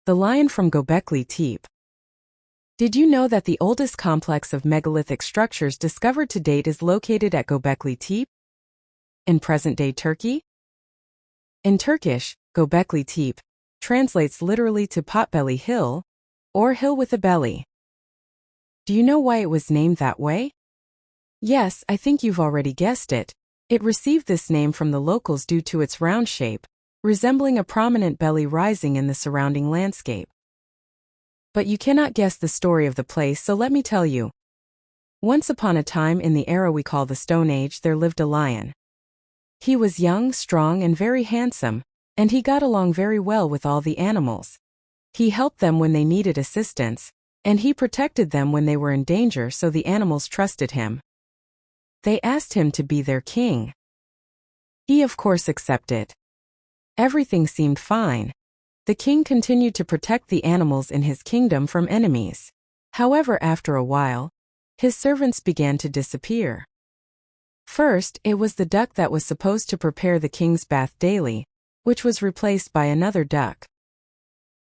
The lion from Göbekli Tepe. Did you know that the oldest complex of megalithic structures discovered to date is located at Göbekli Tepe in present-day Turkey? In Turkish, Göbekli Tepe translates literally to Potbelly Hill, or hill with a belly. Do you know why it was named that way? Yes, I think you've already guessed it. It received this name from the locals due to its round shape, resembling a prominent belly rising in the surrounding landscape. But you cannot guess the story of the place, so let me tell you. Once upon a time in the era we call the Stone Age, there lived a lion. He was young, strong, and very handsome, and he got along very well with all the animals. He helped them when they needed assistance, and he protected them when they were in danger, so the animals trusted him. They asked him to be their king. He of course accepted. Everything seemed fine. The king continued to protect the animals in his kingdom from enemies. However, after a while, his servants began to disappear. First, it was the duck that was supposed to prepare the king's bath daily, which was replaced by another duck.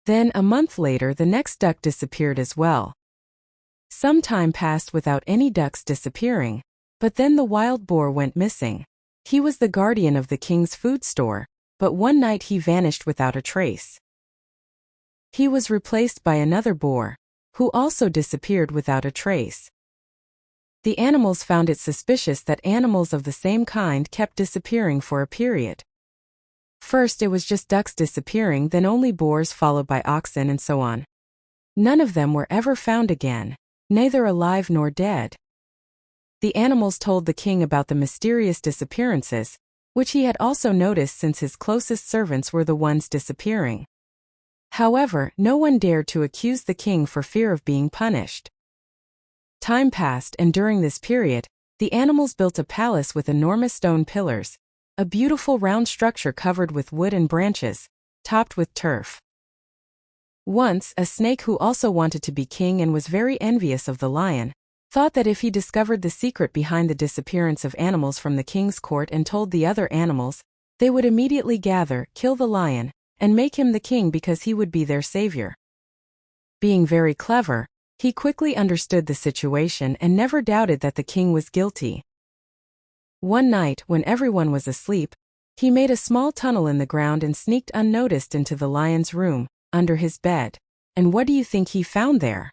Then, a month later, the next duck disappeared as well. Some time passed without any ducks disappearing, but then the wild boar went missing. He was the guardian of the king's food store, but one night he vanished without a trace. He was replaced by another boar, who also disappeared without a trace. The animals found it suspicious that animals of the same kind kept disappearing for a period. First it was just ducks disappearing, then only boars, followed by oxen, and so on. None of them were ever found again, neither alive nor dead. The animals told the king about the mysterious disappearances, which he had also noticed since his closest servants were the ones disappearing. However, no one dared to accuse the king for fear of being punished. Time passed, and during this period, the animals built a palace with enormous stone pillars, a beautiful round structure covered with wood and branches, topped with turf. Once, a snake who also wanted to be king and was very envious of the lion, thought that if he discovered the secret behind the disappearance of animals from the king's court and told the other animals, they would immediately gather, kill the lion, and make him the king because he would be their savior. Being very clever, he quickly understood the situation and never doubted that the king was guilty. One night, when everyone was asleep, he made a small tunnel in the ground and sneaked unnoticed into the lion's room, under his bed. And what do you think he found there?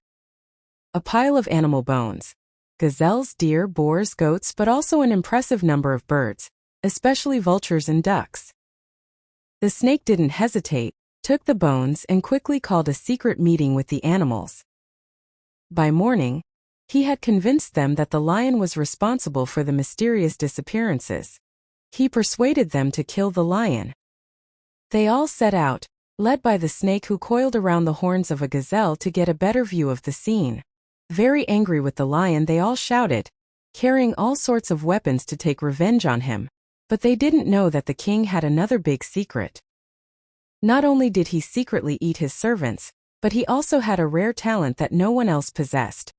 A pile of animal bones. Gazelles, deer, boars, goats, but also an impressive number of birds, especially vultures and ducks. The snake didn't hesitate, took the bones, and quickly called a secret meeting with the animals. By morning, he had convinced them that the lion was responsible for the mysterious disappearances. He persuaded them to kill the lion. They all set out, led by the snake, who coiled around the horns of a gazelle to get a better view of the scene. Very angry with the lion, they all shouted, carrying all sorts of weapons to take revenge on him. But they didn't know that the king had another big secret. Not only did he secretly eat his servants, but he also had a rare talent that no one else possessed.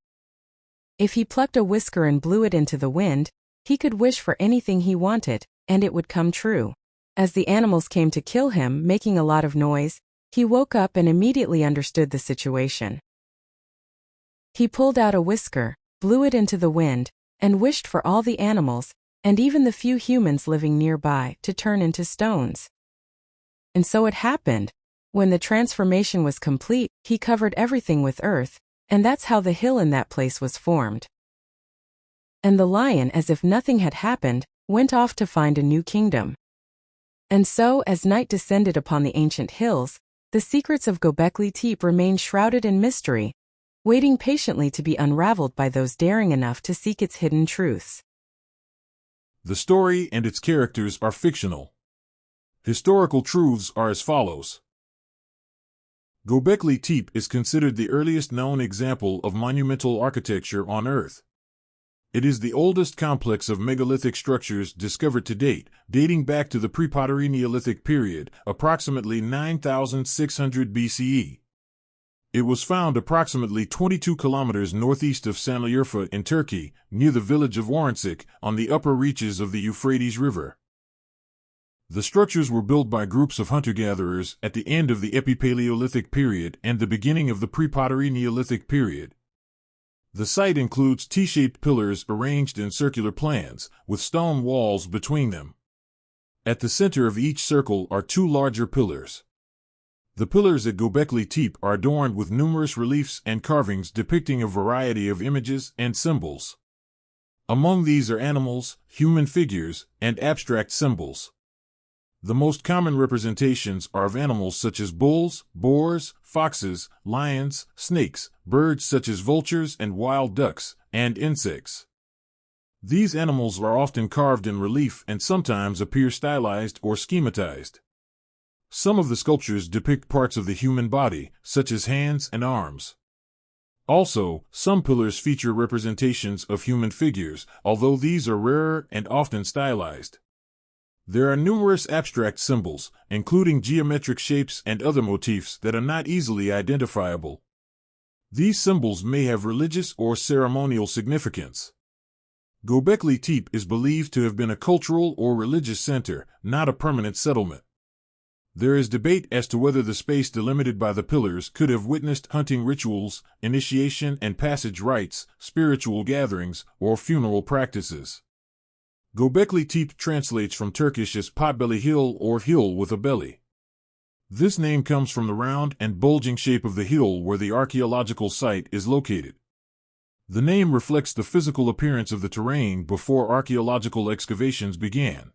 If he plucked a whisker and blew it into the wind, he could wish for anything he wanted, and it would come true. As the animals came to kill him, making a lot of noise, he woke up and immediately understood the situation. He pulled out a whisker, blew it into the wind, and wished for all the animals, and even the few humans living nearby, to turn into stones. And so it happened. When the transformation was complete, he covered everything with earth, and that's how the hill in that place was formed. And the lion, as if nothing had happened, went off to find a new kingdom. And so, as night descended upon the ancient hills, the secrets of Göbekli Tepe remained shrouded in mystery, waiting patiently to be unraveled by those daring enough to seek its hidden truths. The story and its characters are fictional. Historical truths are as follows. Göbekli Tepe is considered the earliest known example of monumental architecture on Earth. It is the oldest complex of megalithic structures discovered to date, dating back to the pre-Pottery Neolithic period, approximately 9,600 BCE. It was found approximately 22 kilometers northeast of Şanlıurfa in Turkey, near the village of Warrensic, on the upper reaches of the Euphrates River. The structures were built by groups of hunter-gatherers at the end of the Epipaleolithic period and the beginning of the Pre-Pottery Neolithic period. The site includes T-shaped pillars arranged in circular plans, with stone walls between them. At the center of each circle are two larger pillars. The pillars at Göbekli Tepe are adorned with numerous reliefs and carvings depicting a variety of images and symbols. Among these are animals, human figures, and abstract symbols. The most common representations are of animals such as bulls, boars, foxes, lions, snakes, birds such as vultures and wild ducks, and insects. These animals are often carved in relief and sometimes appear stylized or schematized. Some of the sculptures depict parts of the human body, such as hands and arms. Also, some pillars feature representations of human figures, although these are rarer and often stylized. There are numerous abstract symbols, including geometric shapes and other motifs that are not easily identifiable. These symbols may have religious or ceremonial significance. Göbekli Tepe is believed to have been a cultural or religious center, not a permanent settlement. There is debate as to whether the space delimited by the pillars could have witnessed hunting rituals, initiation and passage rites, spiritual gatherings, or funeral practices. Göbekli Tepe translates from Turkish as Potbelly Hill or hill with a belly. This name comes from the round and bulging shape of the hill where the archaeological site is located. The name reflects the physical appearance of the terrain before archaeological excavations began.